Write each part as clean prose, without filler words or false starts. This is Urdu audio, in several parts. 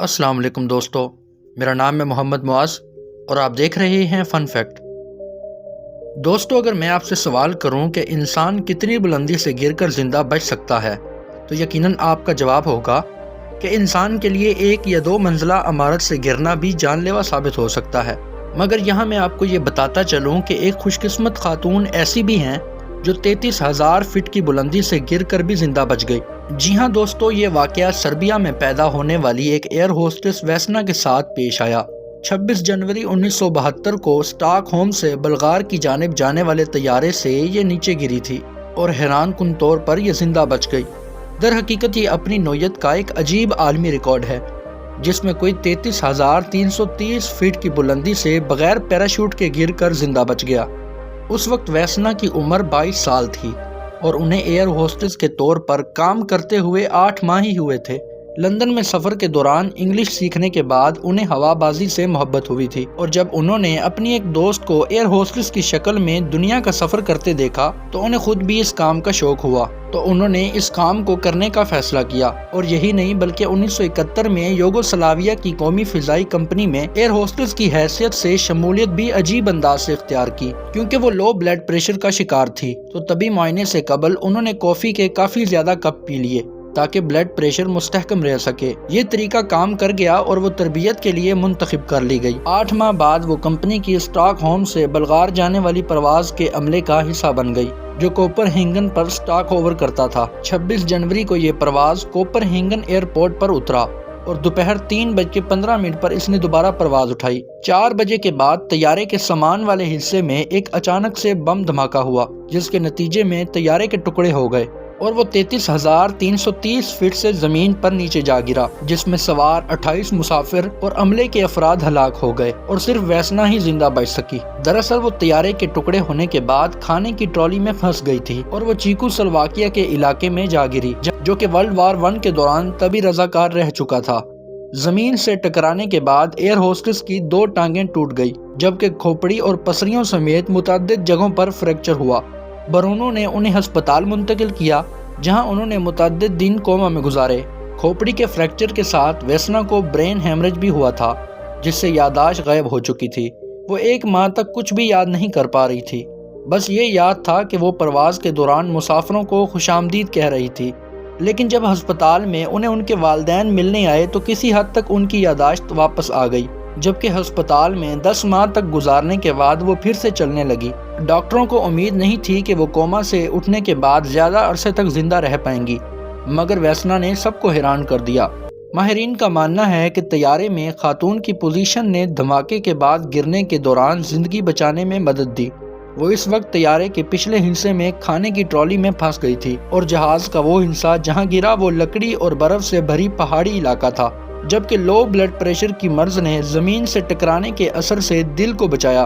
السلام علیکم دوستو، میرا نام ہے محمد معاذ اور آپ دیکھ رہے ہیں فن فیکٹ۔ دوستو، اگر میں آپ سے سوال کروں کہ انسان کتنی بلندی سے گر کر زندہ بچ سکتا ہے تو یقیناً آپ کا جواب ہوگا کہ انسان کے لیے 1 یا 2 منزلہ عمارت سے گرنا بھی جان لیوا ثابت ہو سکتا ہے۔ مگر یہاں میں آپ کو یہ بتاتا چلوں کہ ایک خوش قسمت خاتون ایسی بھی ہیں جو 33,000 فٹ کی بلندی سے گر کر بھی زندہ بچ گئی۔ جی ہاں دوستو، یہ واقعہ سربیا میں پیدا ہونے والی ایک ایئر ہوسٹس ویسنا کے ساتھ پیش آیا۔ 26 جنوری 1972 کو اسٹاک ہوم سے بلغار کی جانب جانے والے طیارے سے یہ نیچے گری تھی اور حیران کن طور پر یہ زندہ بچ گئی۔ در حقیقت یہ اپنی نوعیت کا ایک عجیب عالمی ریکارڈ ہے جس میں کوئی 33,330 فٹ کی بلندی سے بغیر پیراشوٹ کے گر کر زندہ بچ گیا۔ اس وقت ویسنا کی عمر 22 سال تھی اور انہیں ایئر ہوسٹس کے طور پر کام کرتے ہوئے 8 ماہ ہی ہوئے تھے۔ لندن میں سفر کے دوران انگلش سیکھنے کے بعد انہیں ہوا بازی سے محبت ہوئی تھی، اور جب انہوں نے اپنی ایک دوست کو ایئر ہوسٹس کی شکل میں دنیا کا سفر کرتے دیکھا تو انہیں خود بھی اس کام کا شوق ہوا، تو انہوں نے اس کام کو کرنے کا فیصلہ کیا۔ اور یہی نہیں بلکہ 1971 میں یوگوسلاویا کی قومی فضائی کمپنی میں ایئر ہوسٹس کی حیثیت سے شمولیت بھی عجیب انداز سے اختیار کی، کیونکہ وہ لو بلڈ پریشر کا شکار تھی۔ تو طبی معائنے سے قبل انہوں نے کافی کے کافی زیادہ کپ پی لیے تاکہ بلڈ پریشر مستحکم رہ سکے۔ یہ طریقہ کام کر گیا اور وہ تربیت کے لیے منتخب کر لی گئی۔ 8 ماہ بعد وہ کمپنی کی اسٹاک ہوم سے بلغار جانے والی پرواز کے عملے کا حصہ بن گئی جو کوپر ہینگن پر اسٹاک اوور کرتا تھا۔ 26 جنوری کو یہ پرواز کوپر ہینگن ایئرپورٹ پر اترا اور دوپہر 3:15 پر اس نے دوبارہ پرواز اٹھائی۔ 4 بجے کے بعد طیارے کے سامان والے حصے میں ایک اچانک سے بم دھماکہ ہوا جس کے نتیجے میں طیارے کے ٹکڑے ہو گئے اور وہ 33,330 فٹ سے زمین پر نیچے جا گرا، جس میں سوار 28 مسافر اور عملے کے افراد ہلاک ہو گئے اور صرف ویسنا ہی زندہ بچ سکی۔ دراصل وہ طیارے کے ٹکڑے ہونے کے بعد کھانے کی ٹرالی میں پھنس گئی تھی اور وہ چیکو سلواکیہ کے علاقے میں جا گری جو کہ ورلڈ وار 1 کے دوران طبی رضاکار رہ چکا تھا۔ زمین سے ٹکرانے کے بعد ایئر ہوسٹس کی 2 ٹانگیں ٹوٹ گئی جبکہ کھوپڑی اور پسلیوں سمیت متعدد جگہوں پر فریکچر ہوا۔ برونوں نے انہیں ہسپتال منتقل کیا جہاں انہوں نے متعدد دن کوما میں گزارے۔ کھوپڑی کے فریکچر کے ساتھ ویسنا کو برین ہیمریج بھی ہوا تھا جس سے یادداشت غائب ہو چکی تھی۔ وہ 1 ماہ تک کچھ بھی یاد نہیں کر پا رہی تھی، بس یہ یاد تھا کہ وہ پرواز کے دوران مسافروں کو خوش آمدید کہہ رہی تھی۔ لیکن جب ہسپتال میں انہیں ان کے والدین ملنے آئے تو کسی حد تک ان کی یادداشت واپس آ گئی، جبکہ ہسپتال میں 10 ماہ تک گزارنے کے بعد وہ پھر سے چلنے لگی۔ ڈاکٹروں کو امید نہیں تھی کہ وہ کوما سے اٹھنے کے بعد زیادہ عرصے تک زندہ رہ پائیں گی، مگر ویسنا نے سب کو حیران کر دیا۔ ماہرین کا ماننا ہے کہ طیارے میں خاتون کی پوزیشن نے دھماکے کے بعد گرنے کے دوران زندگی بچانے میں مدد دی۔ وہ اس وقت طیارے کے پچھلے حصے میں کھانے کی ٹرالی میں پھنس گئی تھی اور جہاز کا وہ حصہ جہاں گرا وہ لکڑی اور برف سے بھری پہاڑی علاقہ تھا، جبکہ لو بلڈ پریشر کی مرض نے زمین سے ٹکرانے کے اثر سے دل کو بچایا۔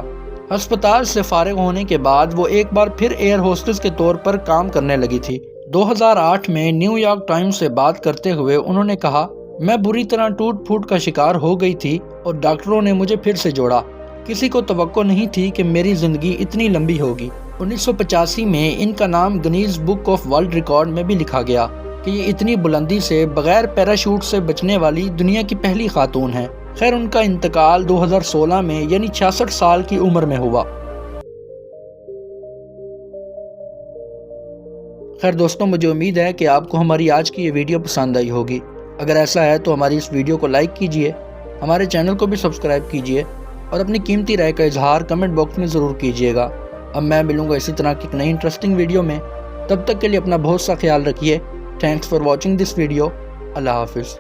ہسپتال سے فارغ ہونے کے بعد وہ ایک بار پھر ایئر ہوسٹس کے طور پر کام کرنے لگی تھی۔ 2008 میں نیو یارک ٹائمز سے بات کرتے ہوئے انہوں نے کہا، میں بری طرح ٹوٹ پھوٹ کا شکار ہو گئی تھی اور ڈاکٹروں نے مجھے پھر سے جوڑا۔ کسی کو توقع نہیں تھی کہ میری زندگی اتنی لمبی ہوگی۔ 1985 میں ان کا نام Guinness book of world record میں بھی لکھا گیا کہ یہ اتنی بلندی سے بغیر پیراشوٹ سے بچنے والی دنیا کی پہلی خاتون ہے۔ خیر، ان کا انتقال 2016 میں یعنی 66 سال کی عمر میں ہوا۔ خیر دوستوں، مجھے امید ہے کہ آپ کو ہماری آج کی یہ ویڈیو پسند آئی ہوگی۔ اگر ایسا ہے تو ہماری اس ویڈیو کو لائک کیجئے، ہمارے چینل کو بھی سبسکرائب کیجئے اور اپنی قیمتی رائے کا اظہار کمنٹ باکس میں ضرور کیجئے گا۔ اب میں ملوں گا اسی طرح کی ایک نئی انٹرسٹنگ ویڈیو میں، تب تک کے لیے اپنا بہت سا خیال رکھیے۔ Thanks for watching this video. اللہ حافظ۔